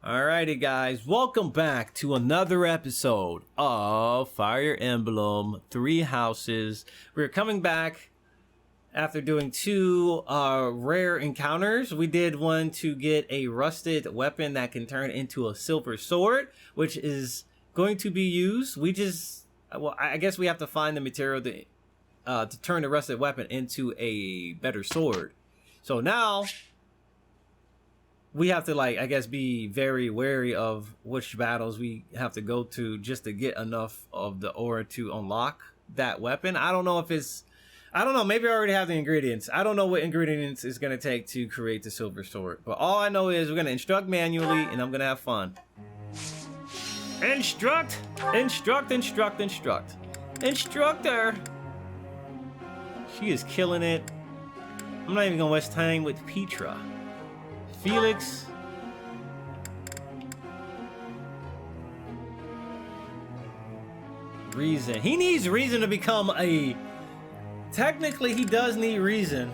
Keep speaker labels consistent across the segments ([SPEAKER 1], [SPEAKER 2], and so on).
[SPEAKER 1] Alrighty guys, welcome back to another episode of Fire Emblem Three Houses. We're coming back after doing two rare encounters. We did one to get a rusted weapon that can turn into a silver sword, which is going to be used. I guess we have to find the material to turn the rusted weapon into a better sword. So now we have to, I guess, be very wary of which battles we have to go to just to get enough of the aura to unlock that weapon. I don't know, maybe I already have the ingredients. I don't know what ingredients it's going to take to create the silver sword. But all I know is we're going to instruct manually, and I'm going to have fun. Instruct! Instruct, instruct, instruct. Instructor! She is killing it. I'm not even going to waste time with Petra. Felix. Reason. He needs reason to become a... Technically, he does need reason.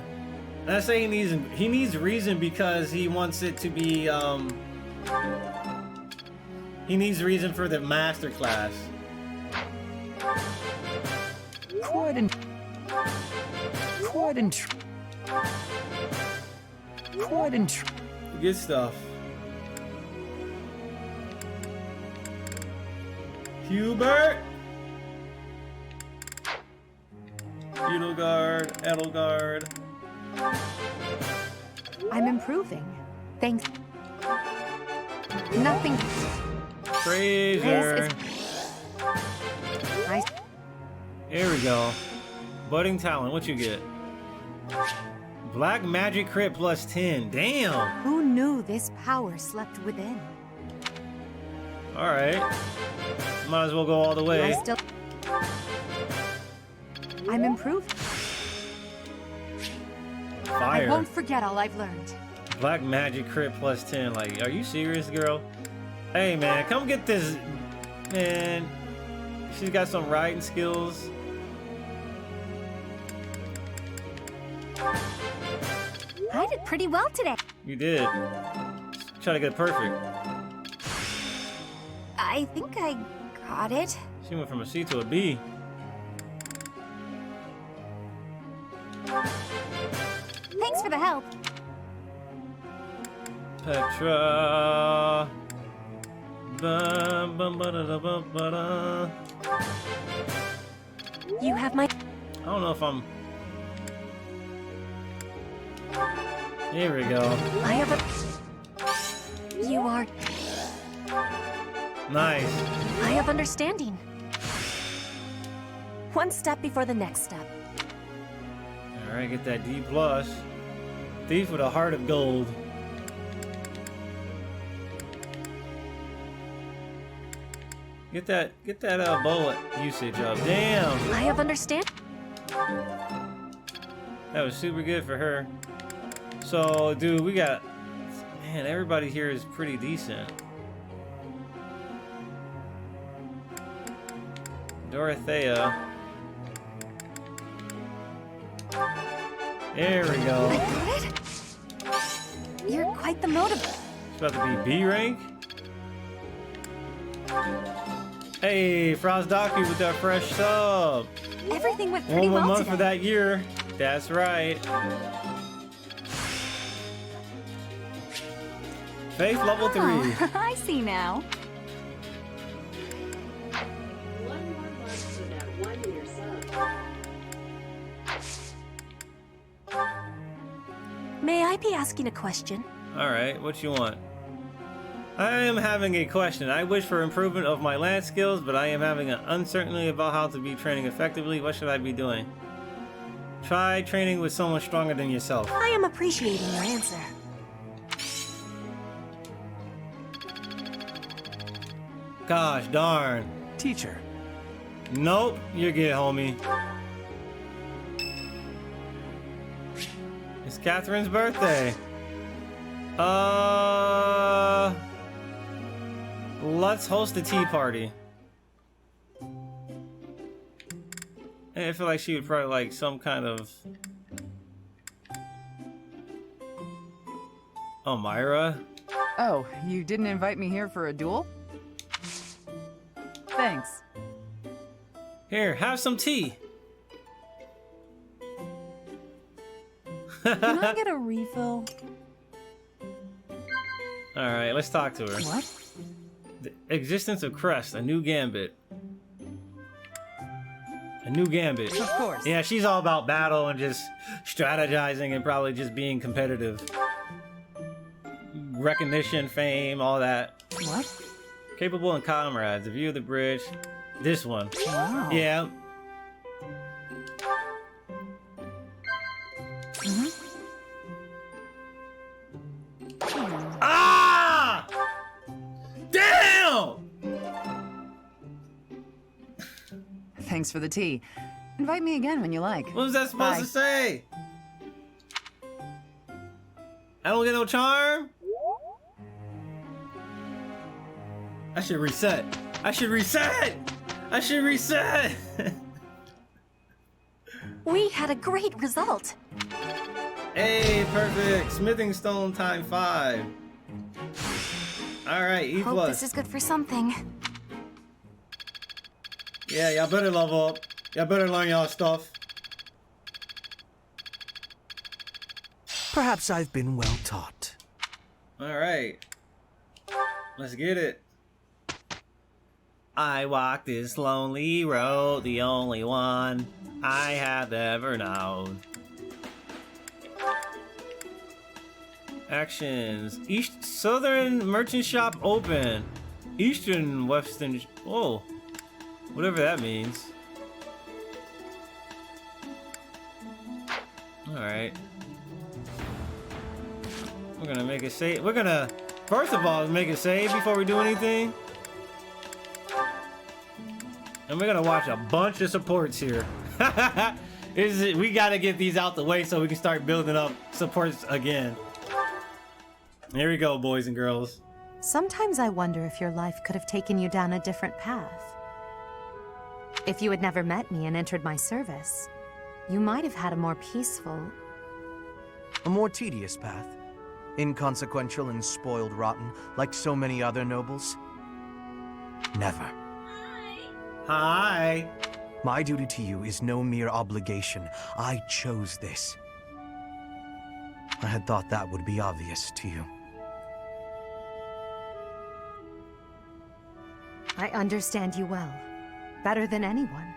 [SPEAKER 1] And I say he needs reason because he wants it to be, he needs reason for the master class. Good stuff. Hubert. Edelgard.
[SPEAKER 2] I'm improving. Thanks. Nothing.
[SPEAKER 1] Fraser. Here we go. Budding talent. What you get? Black magic crit plus 10. Damn.
[SPEAKER 2] Who knew this power slept within?
[SPEAKER 1] All right. Might as well go all the way.
[SPEAKER 2] I'm improved.
[SPEAKER 1] Fire.
[SPEAKER 2] I won't forget all I've learned.
[SPEAKER 1] Black magic crit plus 10. Are you serious, girl? Hey, man, come get this. Man, she's got some riding skills.
[SPEAKER 2] I did pretty well today.
[SPEAKER 1] You did. Try to get perfect.
[SPEAKER 2] I think I got it.
[SPEAKER 1] She went from a C to a B.
[SPEAKER 2] Thanks for the help.
[SPEAKER 1] Petra. Bum, bum, ba, da, da, bum, ba, da.
[SPEAKER 2] You have my...
[SPEAKER 1] I don't know if I'm... Here we go.
[SPEAKER 2] I have a... You are...
[SPEAKER 1] Nice.
[SPEAKER 2] I have understanding. One step before the next step.
[SPEAKER 1] Alright, get that D+. Thief with a heart of gold. Get that bullet usage up. Damn!
[SPEAKER 2] I have understand.
[SPEAKER 1] That was super good for her. So, dude, we got... Man, everybody here is pretty decent. Dorothea. There we go.
[SPEAKER 2] I got it. You're quite the motivator.
[SPEAKER 1] It's about to be B rank. Hey, Frozdoku with that fresh sub.
[SPEAKER 2] Everything went pretty
[SPEAKER 1] One more
[SPEAKER 2] well
[SPEAKER 1] month
[SPEAKER 2] today.
[SPEAKER 1] for that year. That's right. Faith level 3.
[SPEAKER 2] Oh, I see now.
[SPEAKER 3] One more month for that 1 year sub.
[SPEAKER 2] May I be asking a question?
[SPEAKER 1] Alright, what you want? I am having a question. I wish for improvement of my lance skills, but I am having an uncertainty about how to be training effectively. What should I be doing? Try training with someone stronger than yourself.
[SPEAKER 2] I am appreciating your answer.
[SPEAKER 1] Gosh darn.
[SPEAKER 4] Teacher.
[SPEAKER 1] Nope, you're good, homie. It's Catherine's birthday. Let's host a tea party. I feel like she would probably like some kind of... Elmira?
[SPEAKER 4] Oh, you didn't invite me here for a duel? Thanks.
[SPEAKER 1] Here, have some tea.
[SPEAKER 2] Can I get a refill?
[SPEAKER 1] All right, let's talk to her.
[SPEAKER 4] What?
[SPEAKER 1] The existence of Crest, a new gambit. A new gambit.
[SPEAKER 4] Of course.
[SPEAKER 1] Yeah, she's all about battle and just strategizing and probably just being competitive. Recognition, fame, all that.
[SPEAKER 4] What?
[SPEAKER 1] Capable and comrades. The view of the bridge. This one.
[SPEAKER 4] Wow.
[SPEAKER 1] Yeah. Ah! Damn!
[SPEAKER 4] Thanks for the tea. Invite me again when you like.
[SPEAKER 1] What was that supposed
[SPEAKER 4] Bye.
[SPEAKER 1] to say? I don't get no charm? I should reset. I should reset! I should reset!
[SPEAKER 2] We had a great result.
[SPEAKER 1] Hey, perfect. Smithing stone time 5. Alright, E+.
[SPEAKER 2] Hope this is good for something.
[SPEAKER 1] Yeah, y'all better level up. Y'all better learn y'all stuff.
[SPEAKER 5] Perhaps I've been well taught.
[SPEAKER 1] Alright. Let's get it. I walk this lonely road, the only one I have ever known. Actions. East Southern Merchant Shop open. Eastern Western. Whoa. Whatever that means. Alright. We're gonna make a save. We're gonna, first of all, make a save before we do anything. And we're gonna watch a bunch of supports here. We gotta get these out the way so we can start building up supports again. Here we go, boys and girls.
[SPEAKER 2] Sometimes I wonder if your life could have taken you down a different path. If you had never met me and entered my service, you might have had a more peaceful...
[SPEAKER 5] A more tedious path. Inconsequential and spoiled rotten, like so many other nobles. Never.
[SPEAKER 1] Hi.
[SPEAKER 5] My duty to you is no mere obligation. I chose this. I had thought that would be obvious to you.
[SPEAKER 2] I understand you well, better than anyone.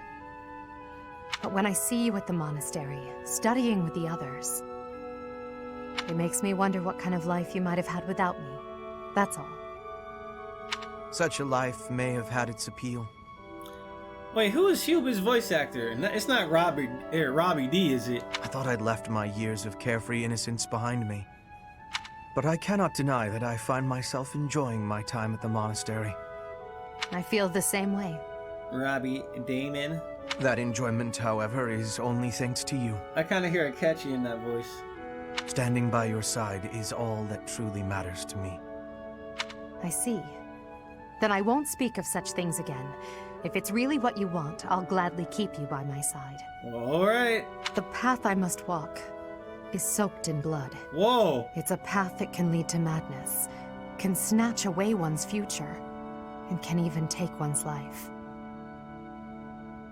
[SPEAKER 2] But when I see you at the monastery, studying with the others, it makes me wonder what kind of life you might have had without me. That's all.
[SPEAKER 5] Such a life may have had its appeal.
[SPEAKER 1] Wait, who is Huba's voice actor? It's not Robbie D, is it?
[SPEAKER 5] I thought I'd left my years of carefree innocence behind me. But I cannot deny that I find myself enjoying my time at the monastery.
[SPEAKER 2] I feel the same way.
[SPEAKER 1] Robbie Damon.
[SPEAKER 5] That enjoyment, however, is only thanks to you.
[SPEAKER 1] I kind of hear a catchy in that voice.
[SPEAKER 5] Standing by your side is all that truly matters to me.
[SPEAKER 2] I see. Then I won't speak of such things again. If it's really what you want, I'll gladly keep you by my side.
[SPEAKER 1] All right.
[SPEAKER 2] The path I must walk is soaked in blood.
[SPEAKER 1] Whoa.
[SPEAKER 2] It's a path that can lead to madness, can snatch away one's future, and can even take one's life.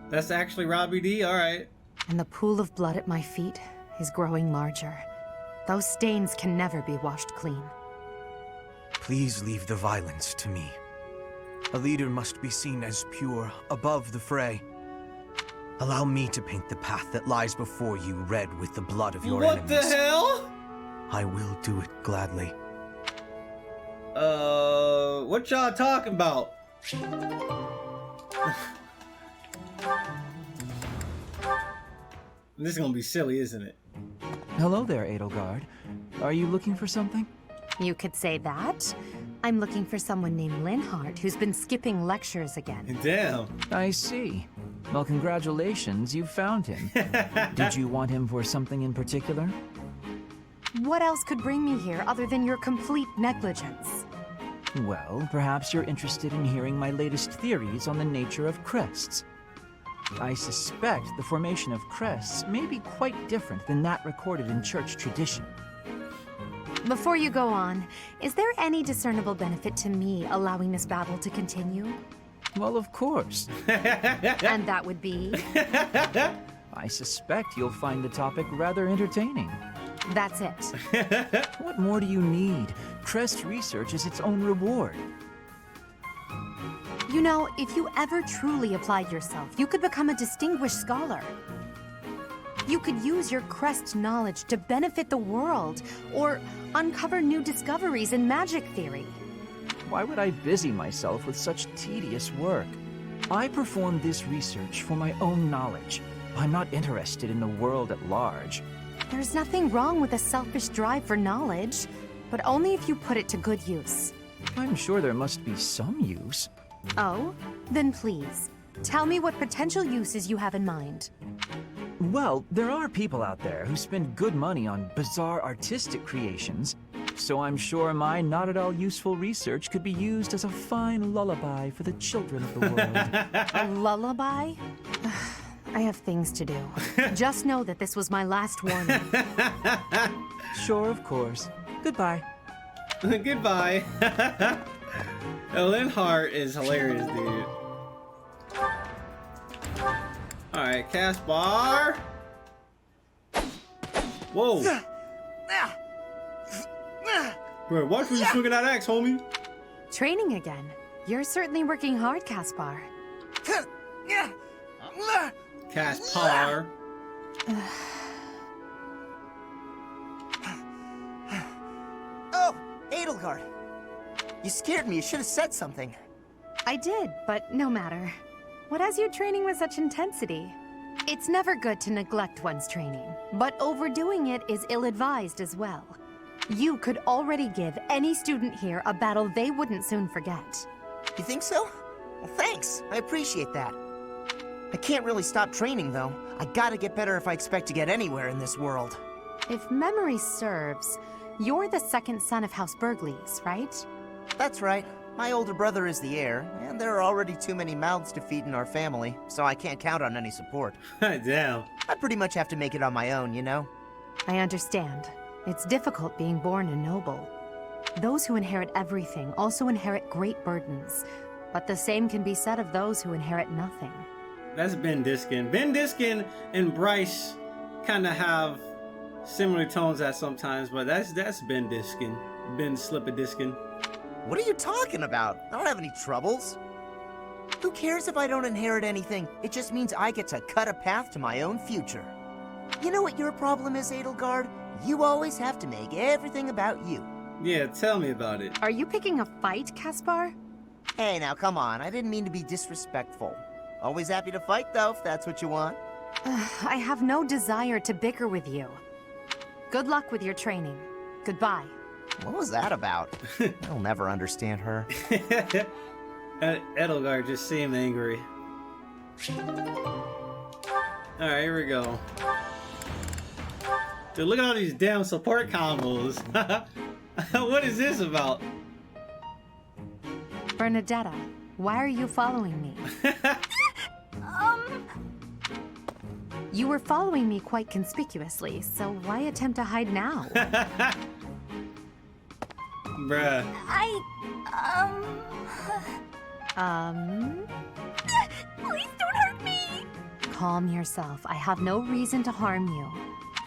[SPEAKER 1] That's actually Robbie D? All right.
[SPEAKER 2] And the pool of blood at my feet is growing larger. Those stains can never be washed clean.
[SPEAKER 5] Please leave the violence to me. A leader must be seen as pure, above the fray. Allow me to paint the path that lies before you red with the blood of your enemies.
[SPEAKER 1] What the hell?
[SPEAKER 5] I will do it gladly.
[SPEAKER 1] What y'all talking about? This is gonna be silly, isn't it?
[SPEAKER 6] Hello there, Edelgard. Are you looking for something?
[SPEAKER 2] You could say that. I'm looking for someone named Sirlionhart who's been skipping lectures again.
[SPEAKER 1] Damn.
[SPEAKER 6] I see. Well, congratulations, you found him. Did you want him for something in particular?
[SPEAKER 2] What else could bring me here other than your complete negligence?
[SPEAKER 6] Well, perhaps you're interested in hearing my latest theories on the nature of crests. I suspect the formation of crests may be quite different than that recorded in church tradition.
[SPEAKER 2] Before you go on, is there any discernible benefit to me allowing this battle to continue?
[SPEAKER 6] Well, of course.
[SPEAKER 2] And that would be?
[SPEAKER 6] I suspect you'll find the topic rather entertaining.
[SPEAKER 2] That's it.
[SPEAKER 6] What more do you need? Crest research is its own reward.
[SPEAKER 2] You know, if you ever truly applied yourself, you could become a distinguished scholar. You could use your Crest knowledge to benefit the world, or uncover new discoveries in magic theory.
[SPEAKER 6] Why would I busy myself with such tedious work? I perform this research for my own knowledge. I'm not interested in the world at large.
[SPEAKER 2] There's nothing wrong with a selfish drive for knowledge, but only if you put it to good use.
[SPEAKER 6] I'm sure there must be some use.
[SPEAKER 2] Oh? Then please, tell me what potential uses you have in mind.
[SPEAKER 6] Well, there are people out there who spend good money on bizarre artistic creations, so I'm sure my not at all useful research could be used as a fine lullaby for the children of the world.
[SPEAKER 2] A lullaby? I have things to do. Just know that this was my last warning.
[SPEAKER 6] Sure, of course. Goodbye.
[SPEAKER 1] Goodbye. Sirlionhart is hilarious, dude. Alright, Caspar. Whoa. Bro, watch when you swinging that axe, homie.
[SPEAKER 2] Training again. You're certainly working hard, Caspar.
[SPEAKER 1] Caspar.
[SPEAKER 7] Oh, Edelgard. You scared me. You should have said something.
[SPEAKER 2] I did, but no matter. What has you training with such intensity? It's never good to neglect one's training, but overdoing it is ill-advised as well. You could already give any student here a battle they wouldn't soon forget.
[SPEAKER 7] You think so? Well, thanks. I appreciate that. I can't really stop training, though. I gotta get better if I expect to get anywhere in this world.
[SPEAKER 2] If memory serves, you're the second son of House Burgleys, right?
[SPEAKER 7] That's right. My older brother is the heir, and there are already too many mouths to feed in our family, so I can't count on any support.
[SPEAKER 1] Damn.
[SPEAKER 7] I pretty much have to make it on my own, you know?
[SPEAKER 2] I understand. It's difficult being born a noble. Those who inherit everything also inherit great burdens, but the same can be said of those who inherit nothing.
[SPEAKER 1] That's Ben Diskin. Ben Diskin and Bryce kind of have similar tones at sometimes, but that's Ben Diskin. Ben Slippadiskin.
[SPEAKER 7] What are you talking about? I don't have any troubles. Who cares if I don't inherit anything? It just means I get to cut a path to my own future. You know what your problem is, Edelgard? You always have to make everything about you.
[SPEAKER 1] Yeah, tell me about it.
[SPEAKER 2] Are you picking a fight, Caspar?
[SPEAKER 7] Hey, now come on. I didn't mean to be disrespectful. Always happy to fight, though, if that's what you want.
[SPEAKER 2] I have no desire to bicker with you. Good luck with your training. Goodbye.
[SPEAKER 7] What was that about? I'll never understand her.
[SPEAKER 1] Edelgard just seemed angry. Alright, here we go. Dude, look at all these damn support combos. What is this about?
[SPEAKER 2] Bernadetta, why are you following me? You were following me quite conspicuously, so why attempt to hide now?
[SPEAKER 1] Bruh.
[SPEAKER 8] Please don't hurt me!
[SPEAKER 2] Calm yourself. I have no reason to harm you.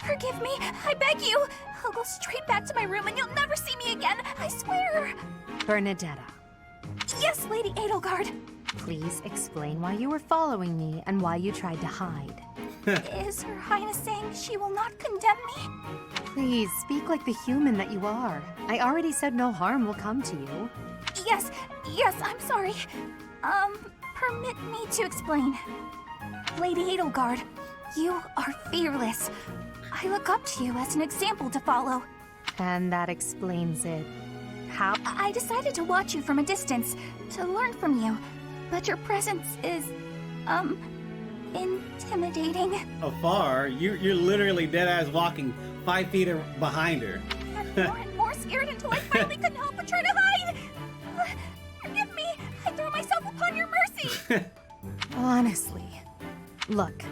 [SPEAKER 8] Forgive me, I beg you! I'll go straight back to my room and you'll never see me again, I swear!
[SPEAKER 2] Bernadetta,
[SPEAKER 8] Yes, Lady Edelgard!
[SPEAKER 2] please explain why you were following me and why you tried to hide.
[SPEAKER 8] Is Her Highness saying she will not condemn me?
[SPEAKER 2] Please, speak like the human that you are. I already said no harm will come to you.
[SPEAKER 8] Yes, I'm sorry. Permit me to explain. Lady Edelgard, you are fearless. I look up to you as an example to follow.
[SPEAKER 2] And that explains it. How?
[SPEAKER 8] I decided to watch you from a distance, to learn from you, but your presence is, intimidating.
[SPEAKER 1] Afar? You're literally dead-ass walking 5 feet behind her.
[SPEAKER 8] I'm more and more scared until I finally couldn't help but try to hide. Forgive me, I throw myself upon your mercy.
[SPEAKER 2] Honestly. Look,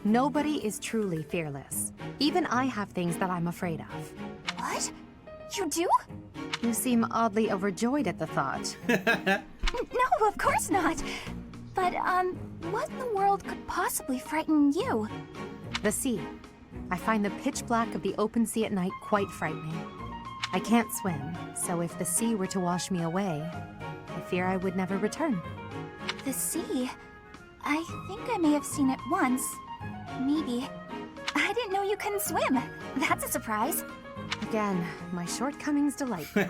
[SPEAKER 2] nobody is truly fearless. Even I have things that I'm afraid of.
[SPEAKER 8] What? You do?
[SPEAKER 2] You seem oddly overjoyed at the thought.
[SPEAKER 8] No, of course not. But, what in the world could possibly frighten you?
[SPEAKER 2] The sea. I find the pitch black of the open sea at night quite frightening. I can't swim, so if the sea were to wash me away, I fear I would never return.
[SPEAKER 8] The sea? I think I may have seen it once. Maybe. I didn't know you couldn't swim. That's a surprise.
[SPEAKER 2] Again, my shortcomings delight me.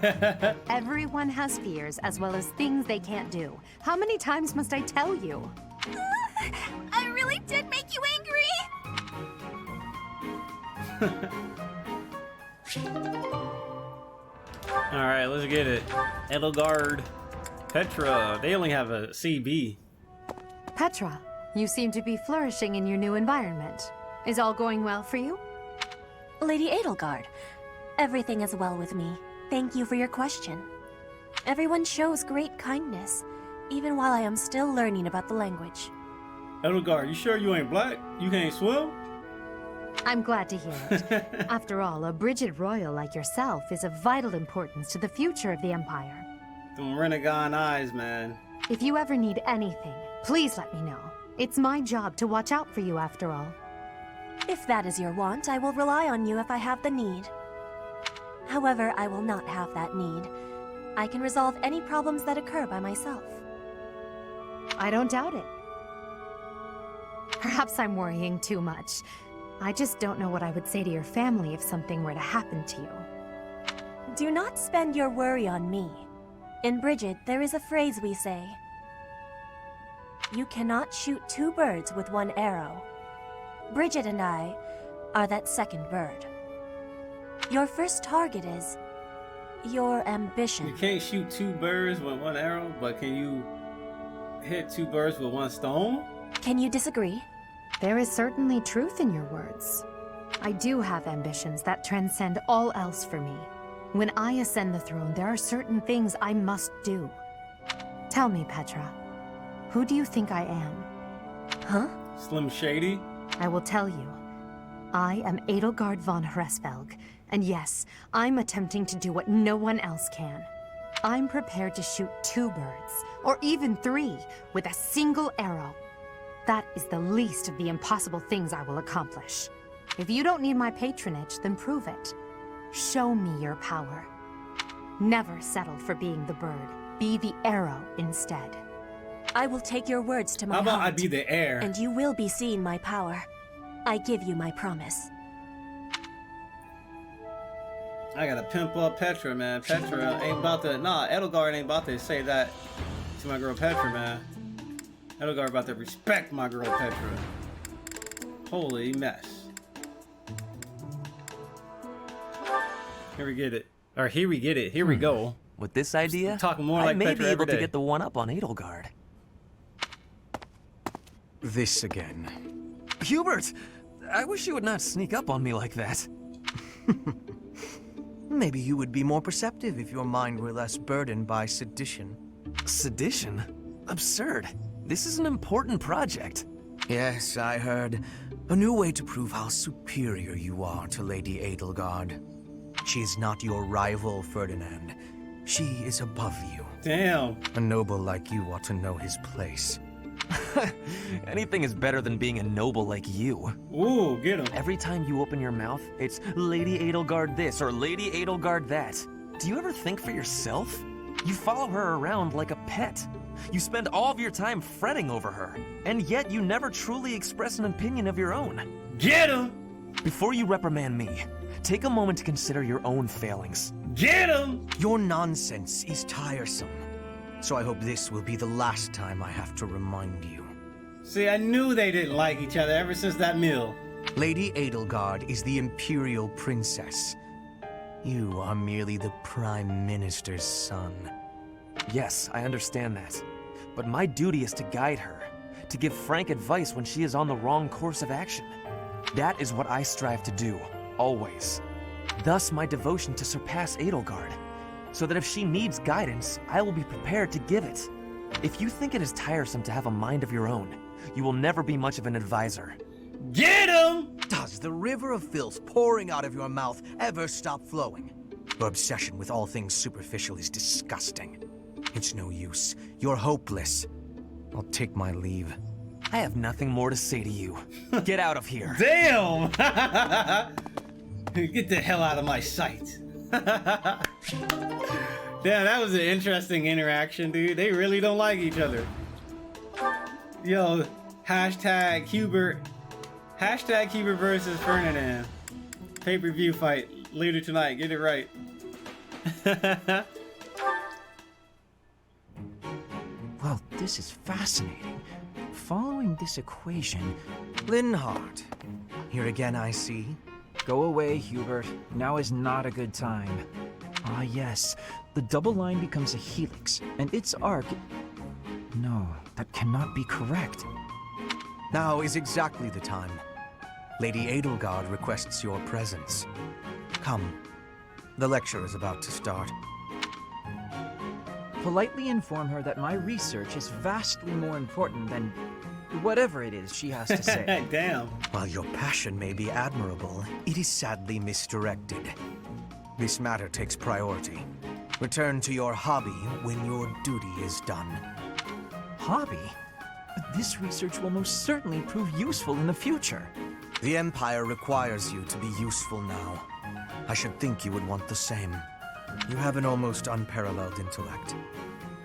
[SPEAKER 2] Everyone has fears as well as things they can't do. How many times must I tell you?
[SPEAKER 8] I really did make you angry!
[SPEAKER 1] Alright, let's get it. Edelgard, Petra, they only have a CB.
[SPEAKER 2] Petra, you seem to be flourishing in your new environment. Is all going well for you?
[SPEAKER 9] Lady Edelgard, everything is well with me. Thank you for your question. Everyone shows great kindness, even while I am still learning about the language.
[SPEAKER 1] Edelgard, you sure you ain't black? You can't swim?
[SPEAKER 2] I'm glad to hear it. After all, a Brigid royal like yourself is of vital importance to the future of the Empire.
[SPEAKER 1] Them Renegon eyes, man.
[SPEAKER 2] If you ever need anything, please let me know. It's my job to watch out for you after all.
[SPEAKER 9] If that is your want, I will rely on you if I have the need. However, I will not have that need. I can resolve any problems that occur by myself.
[SPEAKER 2] I don't doubt it. Perhaps I'm worrying too much. I just don't know what I would say to your family if something were to happen to you.
[SPEAKER 9] Do not spend your worry on me. In Brigid, there is a phrase we say. You cannot shoot two birds with one arrow. Brigid and I are that second bird. Your first target is your ambition.
[SPEAKER 1] You can't shoot two birds with one arrow, but can you hit two birds with one stone?
[SPEAKER 9] Can you disagree?
[SPEAKER 2] There is certainly truth in your words. I do have ambitions that transcend all else for me. When I ascend the throne, there are certain things I must do. Tell me, Petra, who do you think I am?
[SPEAKER 9] Huh?
[SPEAKER 1] Slim Shady?
[SPEAKER 2] I will tell you. I am Edelgard von Hresvelg, and yes, I'm attempting to do what no one else can. I'm prepared to shoot two birds, or even three, with a single arrow. That is the least of the impossible things I will accomplish. If you don't need my patronage, then prove it. Show me your power. Never settle for being the bird. Be the arrow instead.
[SPEAKER 9] I will take your words to my
[SPEAKER 1] How about
[SPEAKER 9] heart,
[SPEAKER 1] I be the air?
[SPEAKER 9] and you will be seeing my power. I give you my promise.
[SPEAKER 1] I gotta pimp up Petra, man. Petra ain't about to... Nah, Edelgard ain't about to say that to my girl Petra, man. Edelgard about to respect my girl Petra. Holy mess. Here we get it. Or here we get it. Here we go.
[SPEAKER 6] With this idea,
[SPEAKER 1] Talking more
[SPEAKER 6] I
[SPEAKER 1] like
[SPEAKER 6] may
[SPEAKER 1] Petra
[SPEAKER 6] be able
[SPEAKER 1] every
[SPEAKER 6] to
[SPEAKER 1] day.
[SPEAKER 6] get the one up on Edelgard.
[SPEAKER 5] This again.
[SPEAKER 6] Hubert! I wish you would not sneak up on me like that.
[SPEAKER 5] Maybe you would be more perceptive if your mind were less burdened by sedition.
[SPEAKER 6] Sedition? Absurd. This is an important project.
[SPEAKER 5] Yes, I heard. A new way to prove how superior you are to Lady Edelgard. She is not your rival, Ferdinand. She is above you.
[SPEAKER 1] Damn.
[SPEAKER 5] A noble like you ought to know his place.
[SPEAKER 6] Anything is better than being a noble like you.
[SPEAKER 1] Ooh, get him.
[SPEAKER 6] Every time you open your mouth, it's Lady Edelgard this or Lady Edelgard that. Do you ever think for yourself? You follow her around like a pet. You spend all of your time fretting over her, and yet you never truly express an opinion of your own.
[SPEAKER 1] Get him.
[SPEAKER 6] Before you reprimand me, take a moment to consider your own failings.
[SPEAKER 1] Get him.
[SPEAKER 5] Your nonsense is tiresome. So I hope this will be the last time I have to remind you.
[SPEAKER 1] See, I knew they didn't like each other ever since that meal.
[SPEAKER 5] Lady Edelgard is the Imperial Princess. You are merely the Prime Minister's son.
[SPEAKER 6] Yes, I understand that. But my duty is to guide her, to give frank advice when she is on the wrong course of action. That is what I strive to do, always. Thus my devotion to surpass Edelgard, so that if she needs guidance, I will be prepared to give it. If you think it is tiresome to have a mind of your own, you will never be much of an advisor.
[SPEAKER 1] Get him!
[SPEAKER 5] Does the river of filth pouring out of your mouth ever stop flowing? Your obsession with all things superficial is disgusting. It's no use. You're hopeless. I'll take my leave.
[SPEAKER 6] I have nothing more to say to you. Get out of here.
[SPEAKER 1] Damn! Get the hell out of my sight. Damn, that was an interesting interaction, dude. They really don't like each other. Yo, hashtag Hubert versus Ferdinand. Pay-per-view fight later tonight. Get it right.
[SPEAKER 6] Well, this is fascinating. Following this equation...
[SPEAKER 5] Linhart. Here again, I see.
[SPEAKER 6] Go away, Hubert. Now is not a good time. Ah, yes. The double line becomes a helix, and its arc... No, that cannot be correct.
[SPEAKER 5] Now is exactly the time. Lady Edelgard requests your presence. Come. The lecture is about to start.
[SPEAKER 6] Politely inform her that my research is vastly more important than whatever it is she has to say.
[SPEAKER 1] Damn.
[SPEAKER 5] While your passion may be admirable, it is sadly misdirected. This matter takes priority. Return to your hobby when your duty is done.
[SPEAKER 6] Hobby? This research will most certainly prove useful in the future.
[SPEAKER 5] The Empire requires you to be useful now. I should think you would want the same. You have an almost unparalleled intellect,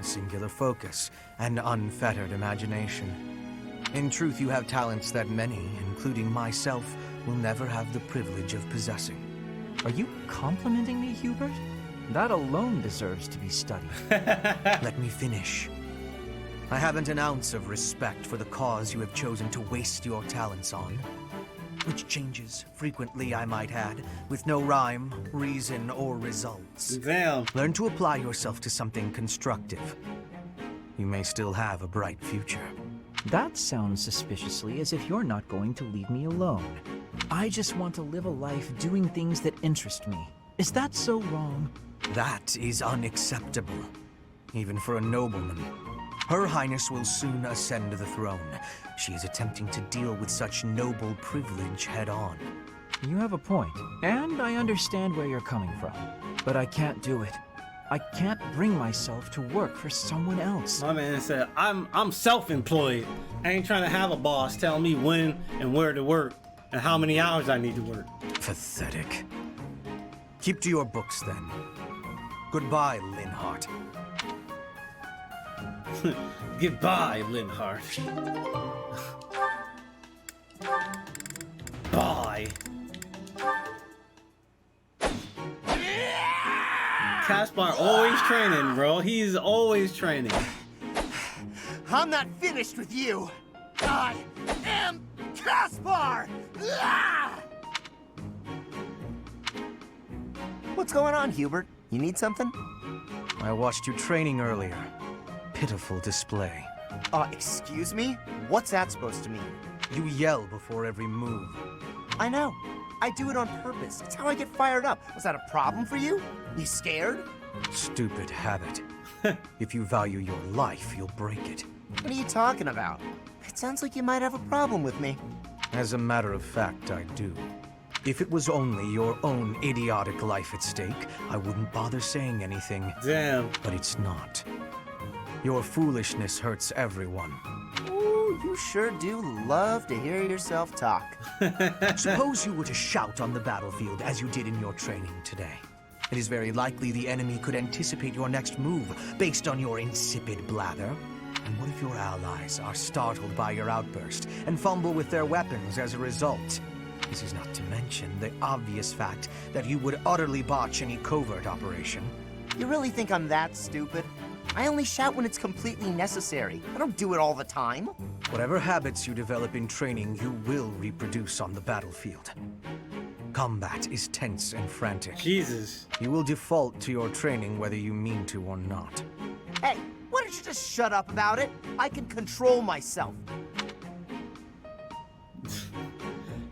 [SPEAKER 5] a singular focus, and unfettered imagination. In truth, you have talents that many, including myself, will never have the privilege of possessing.
[SPEAKER 6] Are you complimenting me, Hubert? That alone deserves to be studied.
[SPEAKER 5] Let me finish. I haven't an ounce of respect for the cause you have chosen to waste your talents on. Which changes frequently, I might add, with no rhyme, reason, or results.
[SPEAKER 1] Damn.
[SPEAKER 5] Learn to apply yourself to something constructive. You may still have a bright future.
[SPEAKER 6] That sounds suspiciously as if you're not going to leave me alone. I just want to live a life doing things that interest me. Is that so wrong?
[SPEAKER 5] That is unacceptable, even for a nobleman. Her Highness will soon ascend the throne. She is attempting to deal with such noble privilege head-on.
[SPEAKER 6] You have a point, and I understand where you're coming from. But I can't do it. I can't bring myself to work for someone else.
[SPEAKER 1] My man said, I'm self-employed. I ain't trying to have a boss tell me when and where to work and how many hours I need to work.
[SPEAKER 5] Pathetic. Keep to your books, then. Goodbye, Linhart.
[SPEAKER 1] Goodbye, Linhart. Bye. Caspar always training, bro. He's always training.
[SPEAKER 7] I'm not finished with you. I am Caspar! Ah! What's going on, Hubert? You need something?
[SPEAKER 5] I watched you training earlier. Pitiful display.
[SPEAKER 7] Excuse me? What's that supposed to mean?
[SPEAKER 5] You yell before every move.
[SPEAKER 7] I know. I do it on purpose. It's how I get fired up. Was that a problem for you? You scared?
[SPEAKER 5] Stupid habit. If you value your life, you'll break it.
[SPEAKER 7] What are you talking about? It sounds like you might have a problem with me.
[SPEAKER 5] As a matter of fact, I do. If it was only your own idiotic life at stake, I wouldn't bother saying anything.
[SPEAKER 1] Damn.
[SPEAKER 5] But it's not. Your foolishness hurts everyone.
[SPEAKER 7] Ooh, you sure do love to hear yourself talk.
[SPEAKER 5] Suppose you were to shout on the battlefield as you did in your training today. It is very likely the enemy could anticipate your next move based on your insipid blather. And what if your allies are startled by your outburst and fumble with their weapons as a result? This is not to mention the obvious fact that you would utterly botch any covert operation.
[SPEAKER 7] You really think I'm that stupid? I only shout when it's completely necessary. I don't do it all the time.
[SPEAKER 5] Whatever habits you develop in training, you will reproduce on the battlefield. Combat is tense and frantic.
[SPEAKER 1] Jesus.
[SPEAKER 5] You will default to your training whether you mean to or not.
[SPEAKER 7] Hey, why don't you just shut up about it? I can control myself.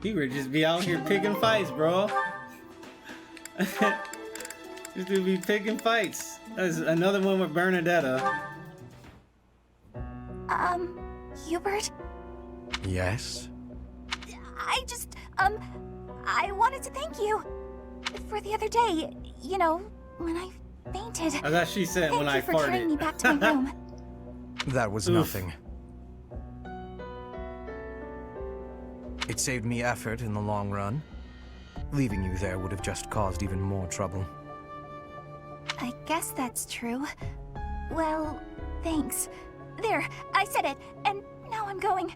[SPEAKER 1] He would just be out here picking fights, bro. This dude be picking fights. There's another one with Bernadetta.
[SPEAKER 8] Hubert?
[SPEAKER 5] Yes?
[SPEAKER 8] I wanted to thank you. For the other day, you know, when I fainted.
[SPEAKER 1] I thought she said when I
[SPEAKER 8] Thank you for carrying me
[SPEAKER 1] farted.
[SPEAKER 8] back to my room.
[SPEAKER 5] That was
[SPEAKER 1] Oof.
[SPEAKER 5] nothing. It saved me effort in the long run. Leaving you there would have just caused even more trouble.
[SPEAKER 8] I guess that's true. Well, thanks. There, I said it, and now I'm going.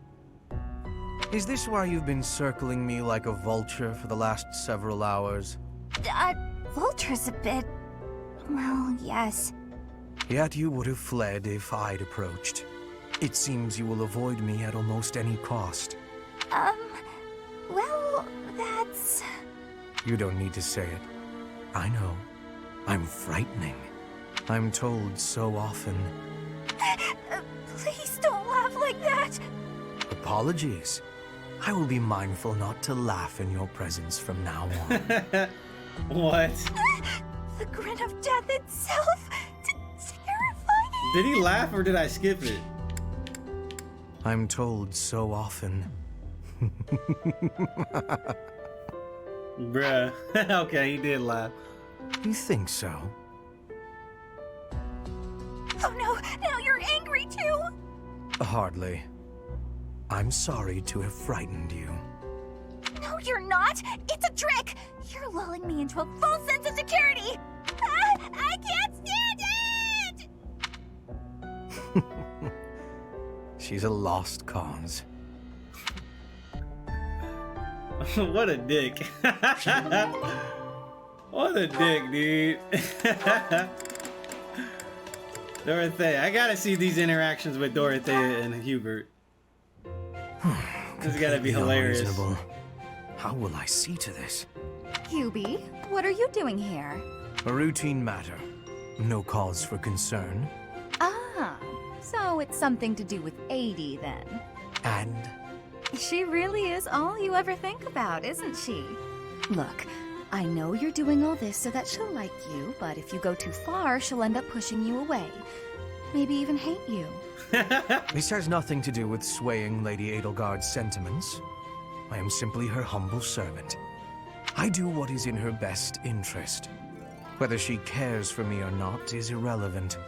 [SPEAKER 5] Is this why you've been circling me like a vulture for the last several hours?
[SPEAKER 8] Vulture's a bit... Well, yes.
[SPEAKER 5] Yet you would have fled if I'd approached. It seems you will avoid me at almost any cost.
[SPEAKER 8] Well, that's...
[SPEAKER 5] You don't need to say it. I know. I'm frightening. I'm told so often.
[SPEAKER 8] Please don't laugh like that!
[SPEAKER 5] Apologies. I will be mindful not to laugh in your presence from now on.
[SPEAKER 1] What?
[SPEAKER 8] The grin of death itself! Terrifying!
[SPEAKER 1] Did he laugh or did I skip it?
[SPEAKER 5] I'm told so often.
[SPEAKER 1] Bruh. Okay, he did laugh.
[SPEAKER 5] You think so?
[SPEAKER 8] Oh no, now you're angry too!
[SPEAKER 5] Hardly. I'm sorry to have frightened you.
[SPEAKER 8] No, you're not! It's a trick! You're lulling me into a false sense of security! I can't stand it!
[SPEAKER 5] She's a lost cause.
[SPEAKER 1] What a dick. What a dick, dude. Dorothea. I gotta see these interactions with Dorothea and Hubert. This has gotta be hilarious.
[SPEAKER 5] Unreasonable. How will I see to this?
[SPEAKER 8] Hubie, what are you doing here?
[SPEAKER 5] A routine matter. No cause for concern.
[SPEAKER 10] Ah, so it's something to do with 80 then.
[SPEAKER 5] And
[SPEAKER 10] She really is all you ever think about, isn't she? Look, I know you're doing all this so that she'll like you, but if you go too far, she'll end up pushing you away. Maybe even hate you.
[SPEAKER 5] this has nothing to do with swaying Lady Edelgard's sentiments. I am simply her humble servant. I do what is in her best interest. Whether she cares for me or not is irrelevant.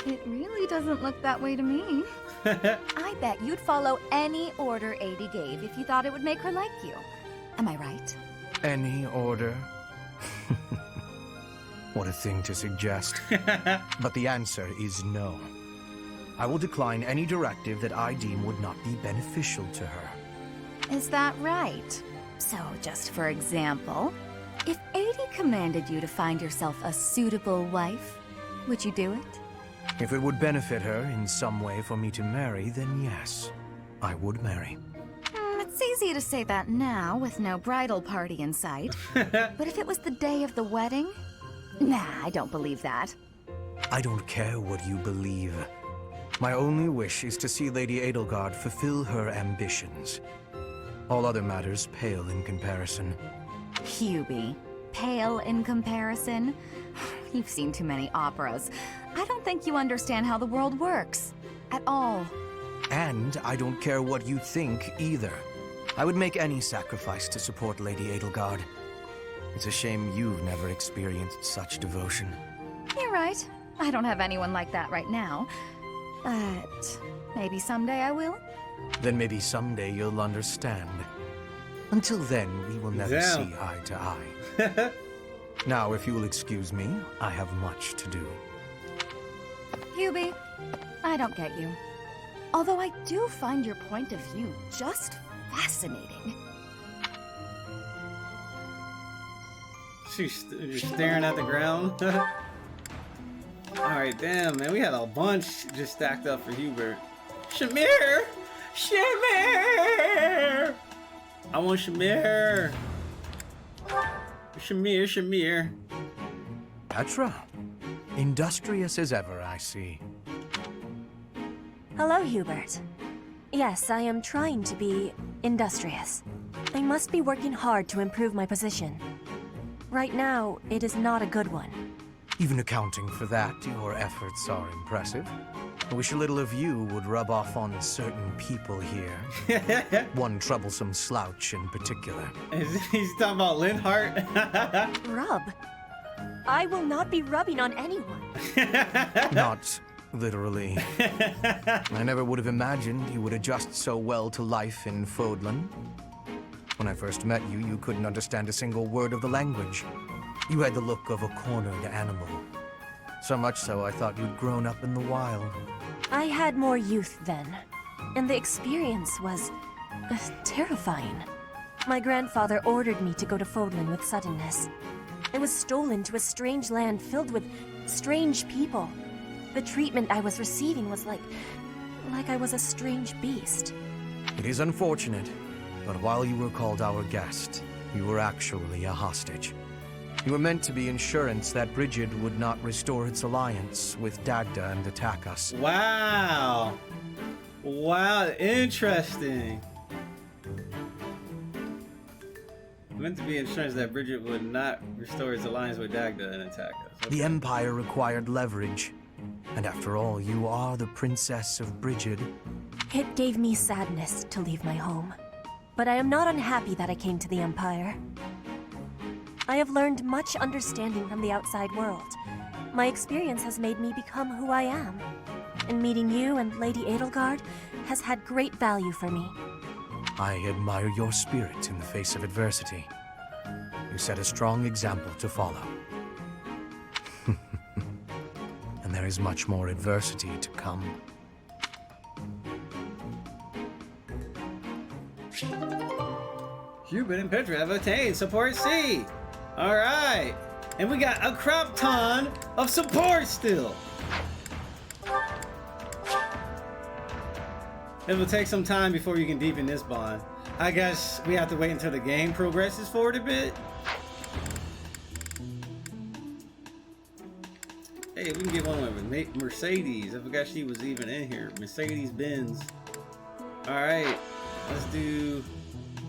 [SPEAKER 10] It really doesn't look that way to me. I bet you'd follow any order 80 gave if you thought it would make her like you. Am I right?
[SPEAKER 5] Any order? What a thing to suggest. But the answer is no. I will decline any directive that I deem would not be beneficial to her.
[SPEAKER 10] Is that right? So, just for example, if 80 commanded you to find yourself a suitable wife, would you do it?
[SPEAKER 5] If it would benefit her in some way for me to marry, then yes, I would marry.
[SPEAKER 10] It's easy to say that now with no bridal party in sight. But if it was the day of the wedding? Nah, I don't believe that.
[SPEAKER 5] I don't care what you believe. My only wish is to see Lady Edelgard fulfill her ambitions. All other matters pale in comparison.
[SPEAKER 10] Hubie, pale in comparison? You've seen too many operas. I don't think you understand how the world works. At all.
[SPEAKER 5] And I don't care what you think either. I would make any sacrifice to support Lady Edelgard. It's a shame you've never experienced such devotion.
[SPEAKER 10] You're right. I don't have anyone like that right now. But maybe someday I will.
[SPEAKER 5] Then maybe someday you'll understand. Until then, we will never
[SPEAKER 1] Damn.
[SPEAKER 5] see eye to eye. Now, if you will excuse me, I have much to do.
[SPEAKER 10] Hubie, I don't get you. Although I do find your point of view just fascinating.
[SPEAKER 1] She's just staring at the ground. Alright, damn, man. We had a bunch just stacked up for Hubert. Shamir! Shamir! I want Shamir. Shamir.
[SPEAKER 5] Petra. Industrious as ever, I see.
[SPEAKER 9] Hello, Hubert. Yes, I am trying to be industrious. I must be working hard to improve my position. Right now, it is not a good one.
[SPEAKER 5] Even accounting for that, your efforts are impressive. I wish a little of you would rub off on certain people here. One troublesome slouch in particular.
[SPEAKER 1] He's talking about Linhart.
[SPEAKER 9] Rub? I will not be rubbing on anyone.
[SPEAKER 5] Not literally. I never would have imagined you would adjust so well to life in Fodlan. When I first met you, you couldn't understand a single word of the language. You had the look of a cornered animal. So much so, I thought you'd grown up in the wild.
[SPEAKER 9] I had more youth then, and the experience was terrifying. My grandfather ordered me to go to Fodlan with suddenness. I was stolen to a strange land filled with strange people. The treatment I was receiving was like I was a strange beast.
[SPEAKER 5] It is unfortunate, but while you were called our guest, you were actually a hostage. You were meant to be insurance that Brigid would not restore its alliance with Dagda and attack us.
[SPEAKER 1] Wow. Wow, interesting. Meant to be insurance that Bridget would not restore his alliance with Dagda and attack us. Okay.
[SPEAKER 5] The Empire required leverage. And after all, you are the Princess of Brigid.
[SPEAKER 9] It gave me sadness to leave my home. But I am not unhappy that I came to the Empire. I have learned much understanding from the outside world. My experience has made me become who I am. And meeting you and Lady Edelgard has had great value for me.
[SPEAKER 5] I admire your spirit in the face of adversity. You set a strong example to follow. And there is much more adversity to come.
[SPEAKER 1] Hubert and Petra have attained support C. All right, and we got a crap ton of support still. It will take some time before you can deepen this bond. I guess we have to wait until the game progresses forward a bit. Hey, we can get one with Mercedes. I forgot she was even in here. Mercedes Benz. All right, let's do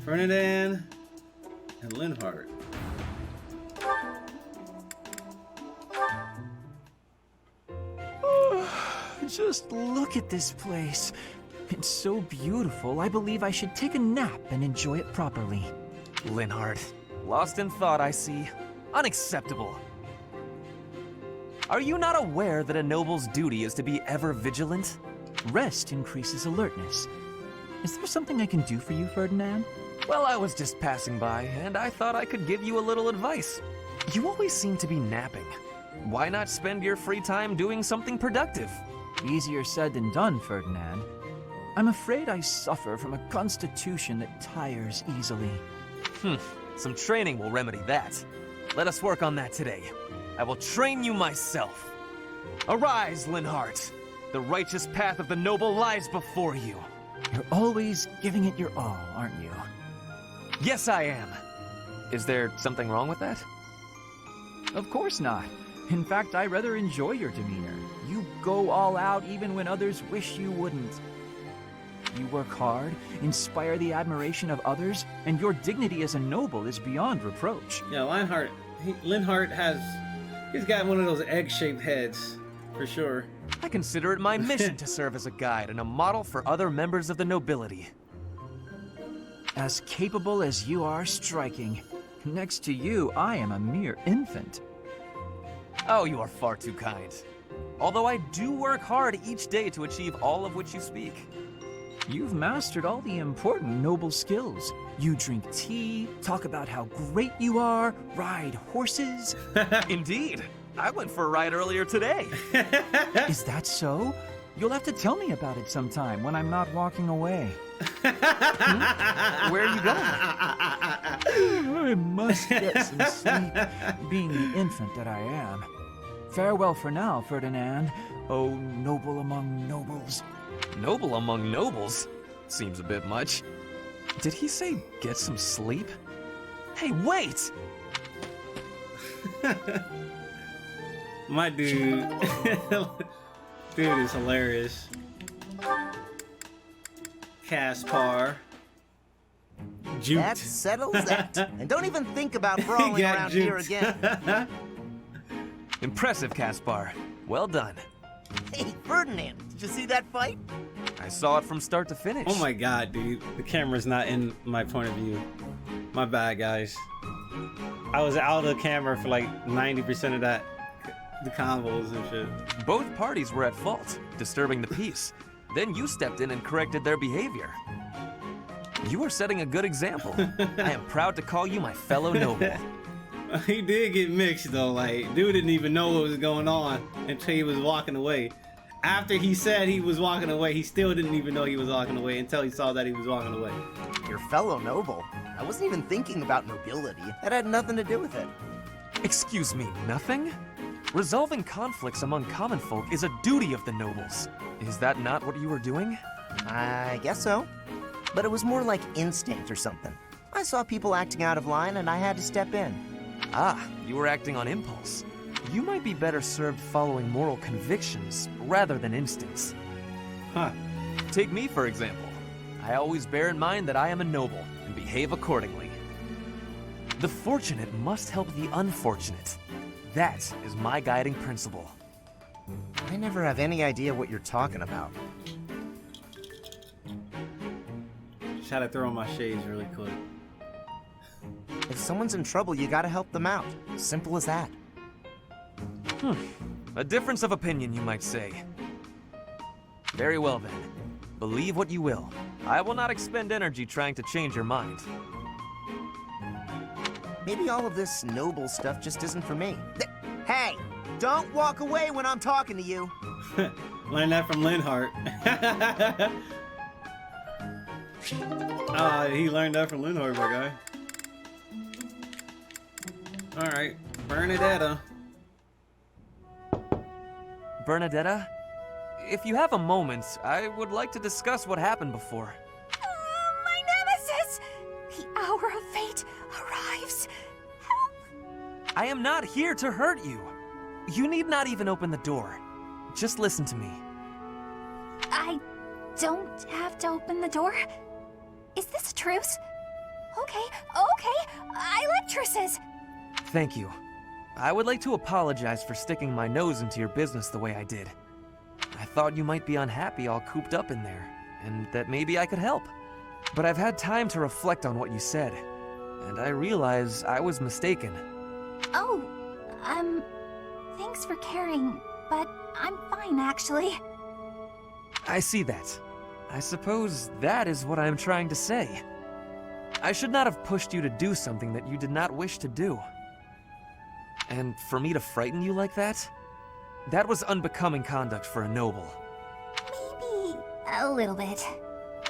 [SPEAKER 1] Ferdinand and Linhart.
[SPEAKER 6] Just look at this place. It's so beautiful, I believe I should take a nap and enjoy it properly.
[SPEAKER 11] Linhart, lost in thought, I see. Unacceptable. Are you not aware that a noble's duty is to be ever vigilant?
[SPEAKER 6] Rest increases alertness. Is there something I can do for you, Ferdinand?
[SPEAKER 11] Well, I was just passing by, and I thought I could give you a little advice. You always seem to be napping. Why not spend your free time doing something productive?
[SPEAKER 6] Easier said than done, Ferdinand. I'm afraid I suffer from a constitution that tires easily.
[SPEAKER 11] Some training will remedy that. Let us work on that today. I will train you myself. Arise, Linhart. The righteous path of the noble lies before you.
[SPEAKER 6] You're always giving it your all, aren't you?
[SPEAKER 11] Yes, I am. Is there something wrong with that?
[SPEAKER 6] Of course not. In fact, I rather enjoy your demeanor. You go all out even when others wish you wouldn't. You work hard, inspire the admiration of others, and your dignity as a noble is beyond reproach.
[SPEAKER 1] Yeah, Linhart he's got one of those egg-shaped heads, for sure.
[SPEAKER 11] I consider it my mission to serve as a guide and a model for other members of the nobility.
[SPEAKER 6] As capable as you are striking. Next to you, I am a mere infant.
[SPEAKER 11] Oh, you are far too kind. Although I do work hard each day to achieve all of which you speak.
[SPEAKER 6] You've mastered all the important noble skills. You drink tea, talk about how great you are, ride horses.
[SPEAKER 11] Indeed. I went for a ride earlier today.
[SPEAKER 6] Is that so? You'll have to tell me about it sometime when I'm not walking away.
[SPEAKER 11] Where are you going?
[SPEAKER 6] I must get some sleep, being the infant that I am. Farewell for now, Ferdinand, oh noble among nobles.
[SPEAKER 11] Noble among nobles? Seems a bit much. Did he say get some sleep? Hey, wait!
[SPEAKER 1] My dude. Dude is hilarious. Caspar. Jute.
[SPEAKER 7] That settles that. And don't even think about brawling around here again.
[SPEAKER 11] Impressive, Caspar. Well done.
[SPEAKER 7] Hey, Ferdinand, did you see that fight?
[SPEAKER 11] I saw it from start to finish.
[SPEAKER 1] Oh my god, dude. The camera's not in my point of view. My bad, guys. I was out of the camera for like 90% of that. The convos and shit.
[SPEAKER 11] Both parties were at fault, disturbing the peace. Then you stepped in and corrected their behavior. You are setting a good example. I am proud to call you my fellow noble.
[SPEAKER 1] He did get mixed though, like, dude didn't even know what was going on until he was walking away. After he said he was walking away, he still didn't even know he was walking away until he saw that he was walking away.
[SPEAKER 7] Your fellow noble? I wasn't even thinking about nobility. That had nothing to do with it.
[SPEAKER 11] Excuse me, nothing? Resolving conflicts among common folk is a duty of the nobles. Is that not what you were doing?
[SPEAKER 7] I guess so. But it was more like instinct or something. I saw people acting out of line and I had to step in.
[SPEAKER 11] Ah, you were acting on impulse. You might be better served following moral convictions rather than instincts.
[SPEAKER 1] Huh.
[SPEAKER 11] Take me, for example. I always bear in mind that I am a noble and behave accordingly. The fortunate must help the unfortunate. That is my guiding principle.
[SPEAKER 7] I never have any idea what you're talking about.
[SPEAKER 1] Just had to throw on my shades really quick.
[SPEAKER 7] If someone's in trouble, you gotta help them out. Simple as that.
[SPEAKER 11] A difference of opinion, you might say. Very well then. Believe what you will. I will not expend energy trying to change your mind.
[SPEAKER 7] Maybe all of this noble stuff just isn't for me. Hey! Don't walk away when I'm talking to you!
[SPEAKER 1] Learned that from Linhart. He learned that from Linhart, my guy. Alright, Bernadetta.
[SPEAKER 11] Bernadetta? If you have a moment, I would like to discuss what happened before.
[SPEAKER 8] My nemesis! The hour of fate arrives. Help!
[SPEAKER 11] I am not here to hurt you. You need not even open the door. Just listen to me.
[SPEAKER 8] I don't have to open the door? Is this a truce? Okay, I like truces.
[SPEAKER 11] Thank you. I would like to apologize for sticking my nose into your business the way I did. I thought you might be unhappy all cooped up in there, and that maybe I could help. But I've had time to reflect on what you said, and I realize I was mistaken.
[SPEAKER 8] Oh, thanks for caring, but I'm fine, actually.
[SPEAKER 11] I see that. I suppose that is what I'm trying to say. I should not have pushed you to do something that you did not wish to do. And for me to frighten you like that? That was unbecoming conduct for a noble.
[SPEAKER 8] Maybe a little bit.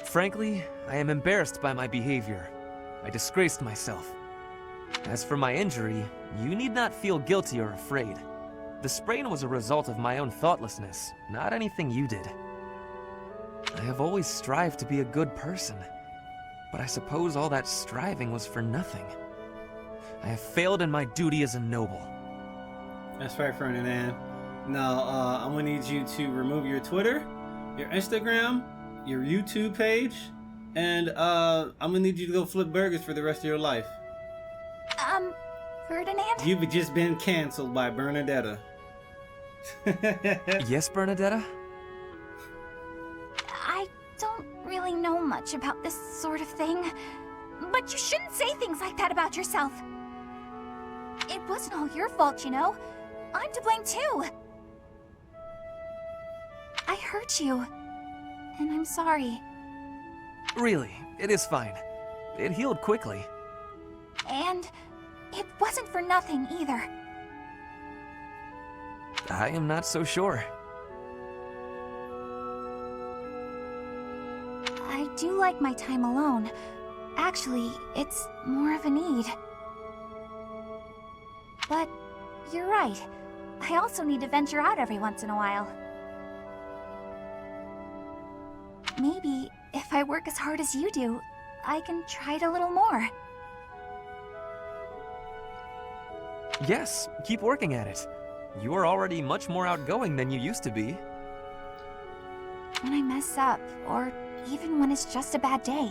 [SPEAKER 11] Frankly, I am embarrassed by my behavior. I disgraced myself. As for my injury, you need not feel guilty or afraid. The sprain was a result of my own thoughtlessness, not anything you did. I have always strived to be a good person, but I suppose all that striving was for nothing. I have failed in my duty as a noble.
[SPEAKER 1] That's right, Ferdinand. Now, I'm gonna need you to remove your Twitter, your Instagram, your YouTube page, and I'm gonna need you to go flip burgers for the rest of your life.
[SPEAKER 8] Ferdinand?
[SPEAKER 1] You've just been canceled by Bernadetta.
[SPEAKER 11] Yes, Bernadetta?
[SPEAKER 8] I don't really know much about this sort of thing, but you shouldn't say things like that about yourself. It wasn't all your fault, you know. I'm to blame too. I hurt you, and I'm sorry.
[SPEAKER 11] Really, it is fine. It healed quickly.
[SPEAKER 8] And it wasn't for nothing either.
[SPEAKER 11] I am not so sure.
[SPEAKER 8] I do like my time alone. Actually, it's more of a need. But you're right. I also need to venture out every once in a while. Maybe if I work as hard as you do, I can try it a little more.
[SPEAKER 11] Yes, keep working at it. You are already much more outgoing than you used to be.
[SPEAKER 8] When I mess up, or even when it's just a bad day,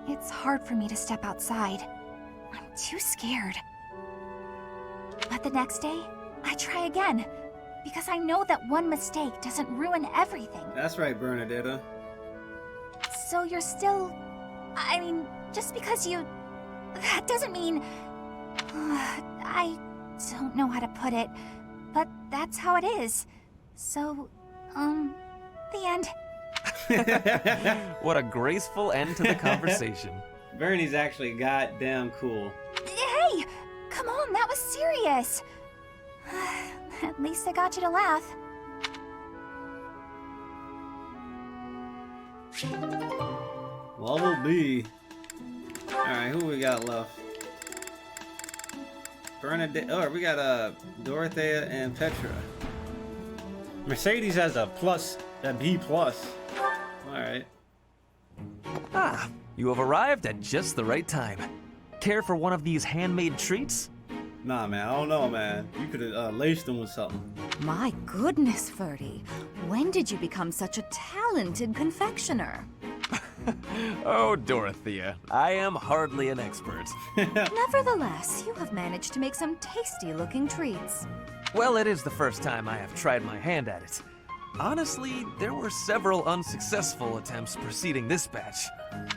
[SPEAKER 8] it's hard for me to step outside. I'm too scared. But the next day, I try again. Because I know that one mistake doesn't ruin everything.
[SPEAKER 1] That's right, Bernadetta.
[SPEAKER 8] So you're still... I mean, just because you... That doesn't mean... I don't know how to put it, but that's how it is. So, the end.
[SPEAKER 11] What a graceful end to the conversation.
[SPEAKER 1] Bernie's actually goddamn cool.
[SPEAKER 8] Hey! Come on, that was serious! At least I got you to laugh.
[SPEAKER 1] Level B. Alright, who we got left? Bernadette. Oh, we got Dorothea and Petra. Mercedes has a B+. Alright.
[SPEAKER 11] Ah, you have arrived at just the right time. Care for one of these handmade treats?
[SPEAKER 1] Nah, man, I don't know, man. You could have laced them with something.
[SPEAKER 10] My goodness, Ferdy. When did you become such a talented confectioner?
[SPEAKER 11] Oh, Dorothea, I am hardly an expert.
[SPEAKER 10] Nevertheless, you have managed to make some tasty-looking treats.
[SPEAKER 11] Well, it is the first time I have tried my hand at it. Honestly, there were several unsuccessful attempts preceding this batch.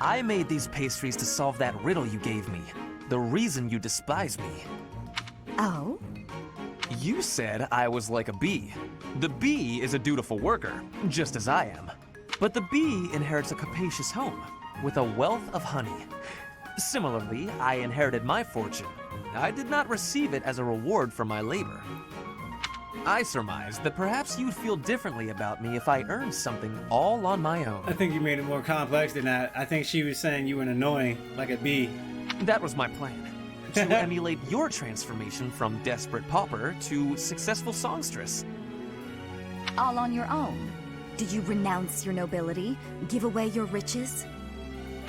[SPEAKER 11] I made these pastries to solve that riddle you gave me. The reason you despise me.
[SPEAKER 10] Oh?
[SPEAKER 11] You said I was like a bee. The bee is a dutiful worker, just as I am. But the bee inherits a capacious home, with a wealth of honey. Similarly, I inherited my fortune. I did not receive it as a reward for my labor. I surmised that perhaps you'd feel differently about me if I earned something all on my own.
[SPEAKER 1] I think you made it more complex than that. I think she was saying you were annoying, like a bee.
[SPEAKER 11] That was my plan. To emulate your transformation from desperate pauper to successful songstress.
[SPEAKER 10] All on your own? Did you renounce your nobility? Give away your riches?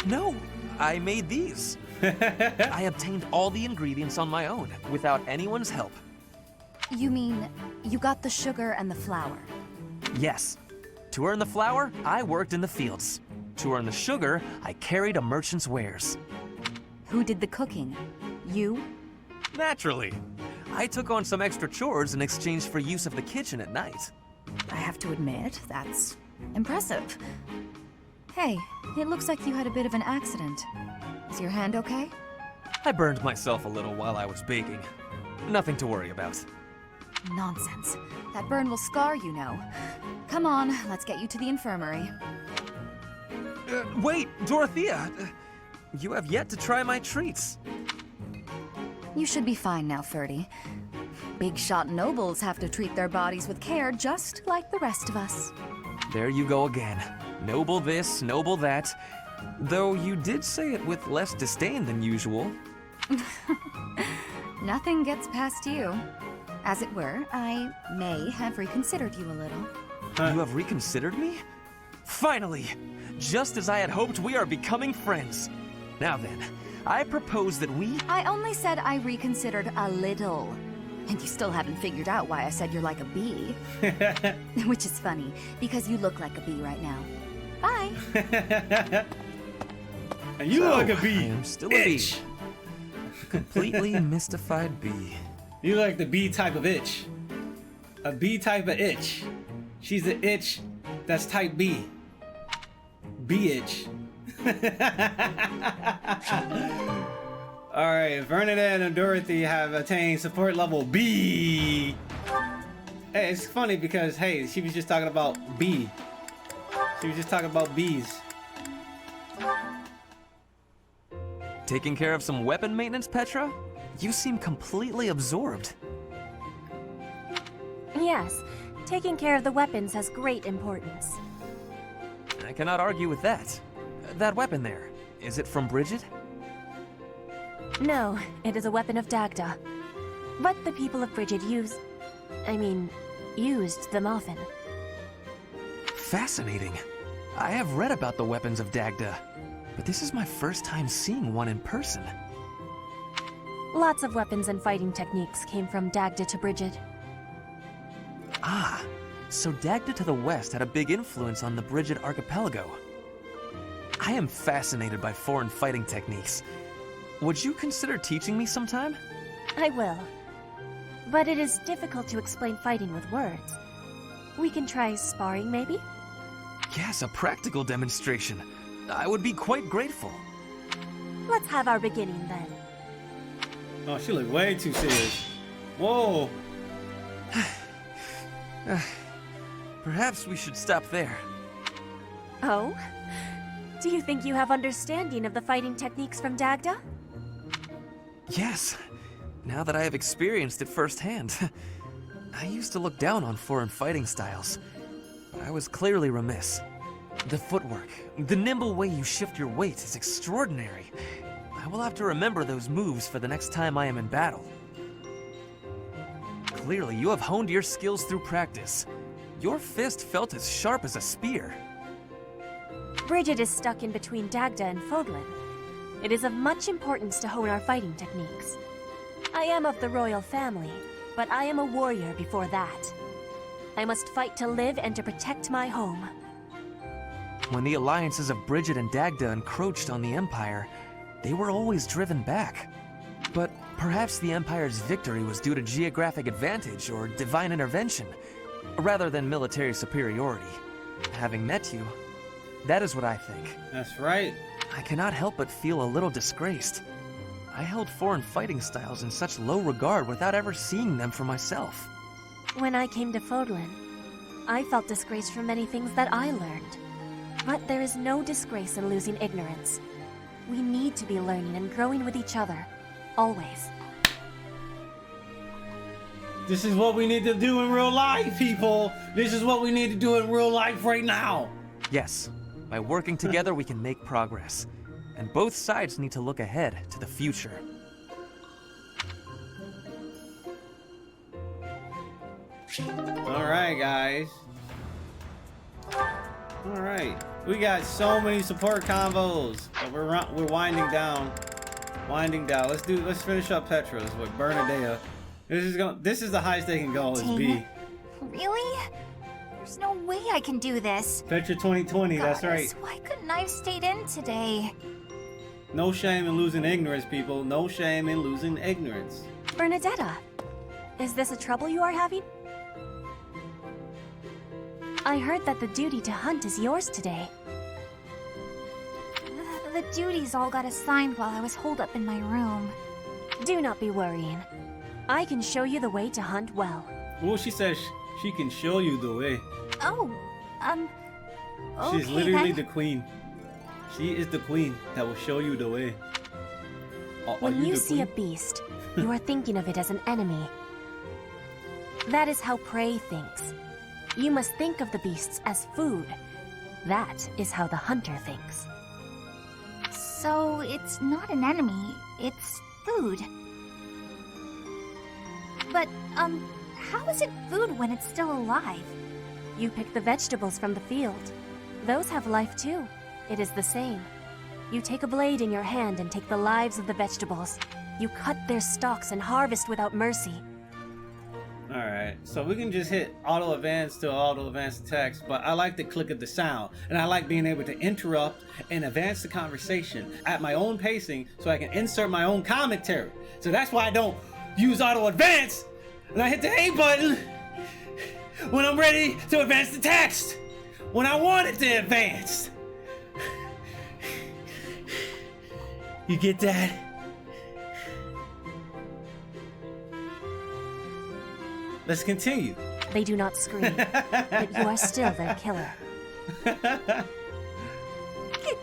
[SPEAKER 11] No, I made these. I obtained all the ingredients on my own, without anyone's help.
[SPEAKER 10] You mean, you got the sugar and the flour?
[SPEAKER 11] Yes. To earn the flour, I worked in the fields. To earn the sugar, I carried a merchant's wares.
[SPEAKER 10] Who did the cooking? You?
[SPEAKER 11] Naturally. I took on some extra chores in exchange for use of the kitchen at night.
[SPEAKER 10] I have to admit, that's impressive. Hey, it looks like you had a bit of an accident. Is your hand okay?
[SPEAKER 11] I burned myself a little while I was baking. Nothing to worry about.
[SPEAKER 10] Nonsense. That burn will scar you know. Come on, let's get you to the infirmary.
[SPEAKER 11] Wait, Dorothea! You have yet to try my treats.
[SPEAKER 10] You should be fine now, Ferdy. Big shot nobles have to treat their bodies with care just like the rest of us.
[SPEAKER 11] There you go again. Noble this, noble that. Though you did say it with less disdain than usual.
[SPEAKER 10] Nothing gets past you. As it were, I may have reconsidered you a little.
[SPEAKER 11] You have reconsidered me? Finally! Just as I had hoped, we are becoming friends. Now then, I propose that we...
[SPEAKER 10] I only said I reconsidered a little. And you still haven't figured out why I said you're like a bee. Which is funny, because you look like a bee right now. Bye!
[SPEAKER 1] And you look like a bee.
[SPEAKER 11] I am still a bee. Completely mystified bee.
[SPEAKER 1] You like the bee type of itch. A bee type of itch. She's the itch that's type B. Bee itch. Alright, Bernadette and Dorothy have attained support level B. Hey, it's funny because, hey, she was just talking about B. She was just talking about bees.
[SPEAKER 11] Taking care of some weapon maintenance, Petra? You seem completely absorbed.
[SPEAKER 9] Yes, taking care of the weapons has great importance.
[SPEAKER 11] I cannot argue with that. That weapon there, is it from Bridget?
[SPEAKER 9] No, it is a weapon of Dagda. But the people of Bridget used them often.
[SPEAKER 11] Fascinating. I have read about the weapons of Dagda, but this is my first time seeing one in person.
[SPEAKER 9] Lots of weapons and fighting techniques came from Dagda to Bridget.
[SPEAKER 11] Ah, so Dagda to the west had a big influence on the Bridget archipelago. I am fascinated by foreign fighting techniques. Would you consider teaching me sometime?
[SPEAKER 9] I will. But it is difficult to explain fighting with words. We can try sparring, maybe?
[SPEAKER 11] Yes, a practical demonstration. I would be quite grateful.
[SPEAKER 9] Let's have our beginning then.
[SPEAKER 1] Oh, she looked way too serious. Whoa.
[SPEAKER 11] Perhaps we should stop there.
[SPEAKER 9] Oh? Do you think you have understanding of the fighting techniques from Dagda?
[SPEAKER 11] Yes, now that I have experienced it firsthand. I used to look down on foreign fighting styles, but I was clearly remiss. The footwork, the nimble way you shift your weight is extraordinary. I will have to remember those moves for the next time I am in battle. Clearly, you have honed your skills through practice. Your fist felt as sharp as a spear.
[SPEAKER 9] Bridget is stuck in between Dagda and Fodlan. It is of much importance to hone our fighting techniques. I am of the royal family, but I am a warrior before that. I must fight to live and to protect my home.
[SPEAKER 11] When the alliances of Bridget and Dagda encroached on the Empire, they were always driven back. But perhaps the Empire's victory was due to geographic advantage or divine intervention, rather than military superiority. Having met you, that is what I think.
[SPEAKER 1] That's right.
[SPEAKER 11] I cannot help but feel a little disgraced. I held foreign fighting styles in such low regard without ever seeing them for myself.
[SPEAKER 9] When I came to Fodlan, I felt disgraced for many things that I learned. But there is no disgrace in losing ignorance. We need to be learning and growing with each other, always.
[SPEAKER 1] This is what we need to do in real life, people. This is what we need to do in real life right now.
[SPEAKER 11] Yes, by working together we can make progress. And both sides need to look ahead to the future.
[SPEAKER 1] Alright, guys. Alright. We got so many support combos. But we're winding down. Winding down. Let's finish up Petra's with Bernadetta. This is the highest they can go is B.
[SPEAKER 8] Really? There's no way I can do this.
[SPEAKER 1] Petra 2020, that's right.
[SPEAKER 8] Why couldn't I have stayed in today?
[SPEAKER 1] No shame in losing ignorance, people. No shame in losing ignorance.
[SPEAKER 9] Bernadetta, is this a trouble you are having? I heard that the duty to hunt is yours today.
[SPEAKER 8] The duties all got assigned while I was holed up in my room.
[SPEAKER 9] Do not be worrying. I can show you the way to hunt well.
[SPEAKER 1] Well, she says she can show you the way.
[SPEAKER 8] Oh, okay,
[SPEAKER 1] She's literally
[SPEAKER 8] then.
[SPEAKER 1] the queen. She is the queen that will show you the way.
[SPEAKER 9] When you see a beast, you are thinking of it as an enemy. That is how prey thinks. You must think of the beasts as food. That is how the hunter thinks.
[SPEAKER 8] So it's not an enemy, it's food. But, how is it food when it's still alive?
[SPEAKER 9] You pick the vegetables from the field. Those have life too. It is the same. You take a blade in your hand and take the lives of the vegetables. You cut their stalks and harvest without mercy.
[SPEAKER 1] Alright, so we can just hit auto advance to auto advance text, but I like the click of the sound, and I like being able to interrupt and advance the conversation at my own pacing so I can insert my own commentary. So that's why I don't use auto advance, and I hit the A button when I'm ready to advance the text, when I want it to advance. You get that? Let's continue.
[SPEAKER 9] They do not scream, but you are still their killer.
[SPEAKER 8] Killer?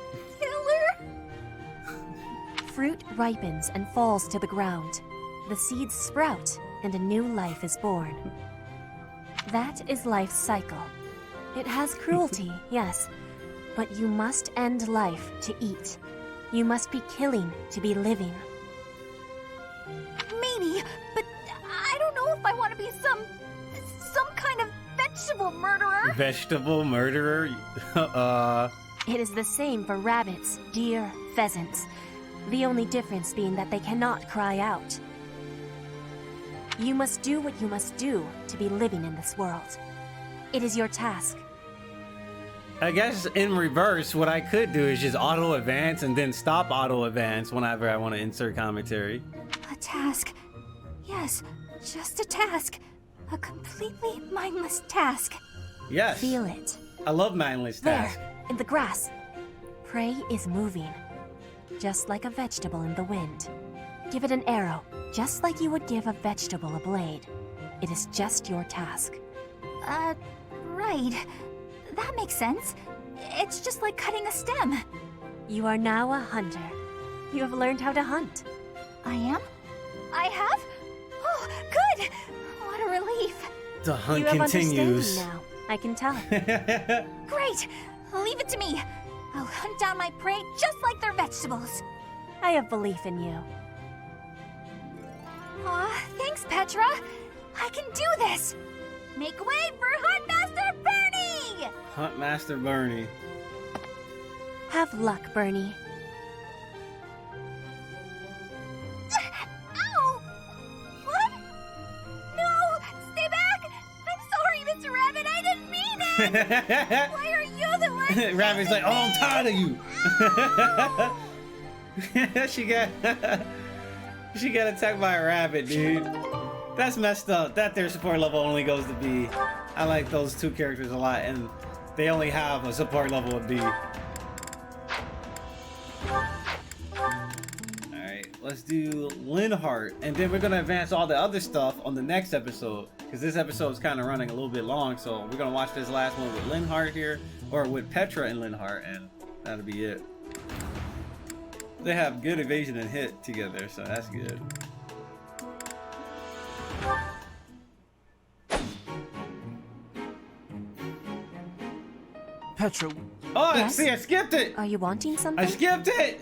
[SPEAKER 9] Fruit ripens and falls to the ground. The seeds sprout, and a new life is born. That is life's cycle. It has cruelty, yes, but you must end life to eat. You must be killing to be living.
[SPEAKER 8] Maybe, but I don't know if I want to be some kind of vegetable murderer.
[SPEAKER 1] Vegetable murderer?
[SPEAKER 9] It is the same for rabbits, deer, pheasants. The only difference being that they cannot cry out. You must do what you must do to be living in this world. It is your task.
[SPEAKER 1] I guess in reverse, what I could do is just auto advance and then stop auto advance whenever I want to insert commentary.
[SPEAKER 8] A task. Yes, just a task. A completely mindless task.
[SPEAKER 1] Yes.
[SPEAKER 9] Feel it.
[SPEAKER 1] I love mindless tasks.
[SPEAKER 9] There, in the grass. Prey is moving, just like a vegetable in the wind. Give it an arrow, just like you would give a vegetable a blade. It is just your task.
[SPEAKER 8] Right. That makes sense. It's just like cutting a stem.
[SPEAKER 9] You are now a hunter. You have learned how to hunt.
[SPEAKER 8] I am? I have? Oh, good! What a relief.
[SPEAKER 1] The hunt
[SPEAKER 9] You have
[SPEAKER 1] continues.
[SPEAKER 9] understanding now. I can tell.
[SPEAKER 8] Great! Leave it to me. I'll hunt down my prey just like their vegetables.
[SPEAKER 9] I have belief in you.
[SPEAKER 8] Aw, thanks, Petra. I can do this. Make way for Huntmaster Bernie!
[SPEAKER 1] Huntmaster Bernie.
[SPEAKER 9] Have luck, Bernie.
[SPEAKER 8] Ow! What? No! Stay back! I'm sorry, Mr. Rabbit. I didn't mean it! Why are you the one?
[SPEAKER 1] Rabbit's like, oh, I'm tired of you. She got attacked by a rabbit, dude. That's messed up. That their support level only goes to B. I like those two characters a lot, and they only have a support level of B. Alright, let's do Linhart, and then we're gonna advance all the other stuff on the next episode, because this episode is kind of running a little bit long, so we're gonna watch this last one with Linhart here, or with Petra and Linhart, and that'll be it. They have good evasion and hit together, so that's good.
[SPEAKER 6] Petra,
[SPEAKER 1] Oh,
[SPEAKER 9] Yes?
[SPEAKER 1] see, I skipped it!
[SPEAKER 9] Are you wanting something?
[SPEAKER 1] I skipped it!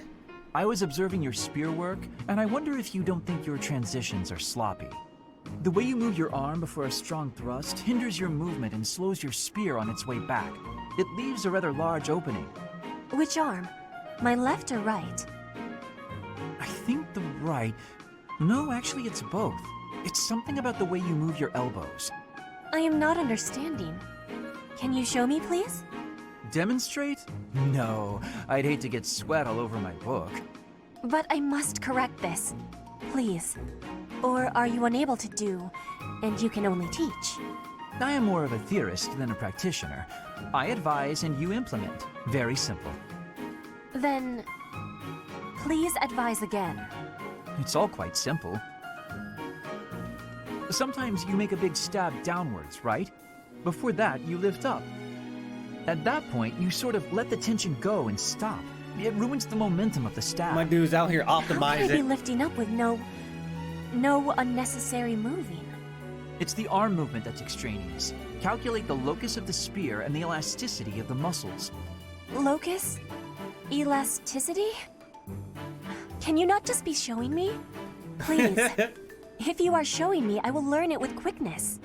[SPEAKER 6] I was observing your spear work, and I wonder if you don't think your transitions are sloppy. The way you move your arm before a strong thrust hinders your movement and slows your spear on its way back. It leaves a rather large opening.
[SPEAKER 9] Which arm? My left or right?
[SPEAKER 6] I think the right... No, actually it's both. It's something about the way you move your elbows.
[SPEAKER 9] I am not understanding. Can you show me, please?
[SPEAKER 6] Demonstrate? No, I'd hate to get sweat all over my book.
[SPEAKER 9] But I must correct this. Please. Or are you unable to do, and you can only teach?
[SPEAKER 6] I am more of a theorist than a practitioner. I advise and you implement. Very simple.
[SPEAKER 9] Then, please advise again.
[SPEAKER 6] It's all quite simple. Sometimes you make a big stab downwards, right? Before that, you lift up. At that point, you sort of let the tension go and stop. It ruins the momentum of the stab.
[SPEAKER 1] My dude's out here
[SPEAKER 9] How can I be
[SPEAKER 1] optimizing.
[SPEAKER 9] lifting up with no unnecessary moving?
[SPEAKER 6] It's the arm movement that's extraneous. Calculate the locus of the spear and the elasticity of the muscles.
[SPEAKER 9] Locus? Elasticity? Can you not just be showing me? Please. If you are showing me, I will learn it with quickness.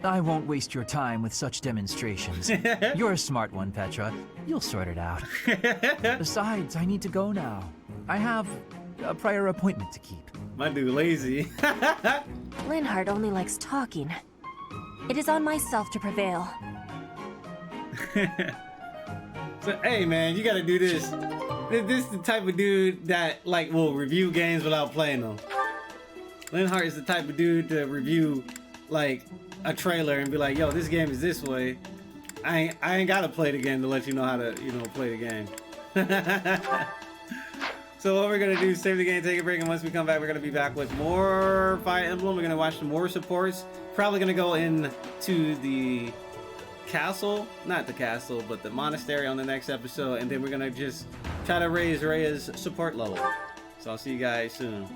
[SPEAKER 6] I won't waste your time with such demonstrations. You're a smart one, Petra. You'll sort it out. Besides, I need to go now. I have a prior appointment to keep.
[SPEAKER 1] My dude lazy.
[SPEAKER 9] Linhart only likes talking. It is on myself to prevail.
[SPEAKER 1] So, hey man, you gotta do this. This is the type of dude that like will review games without playing them. Linhart is the type of dude to review like a trailer and be like, yo, this game is this way. I ain't gotta play the game to let you know how to, play the game. So what we're gonna do is save the game, take a break, and once we come back, we're gonna be back with more Fire Emblem. We're gonna watch some more supports. Probably gonna go into the castle, not the castle, but the monastery on the next episode, and then we're gonna just try to raise Rhea's support level. So I'll see you guys soon.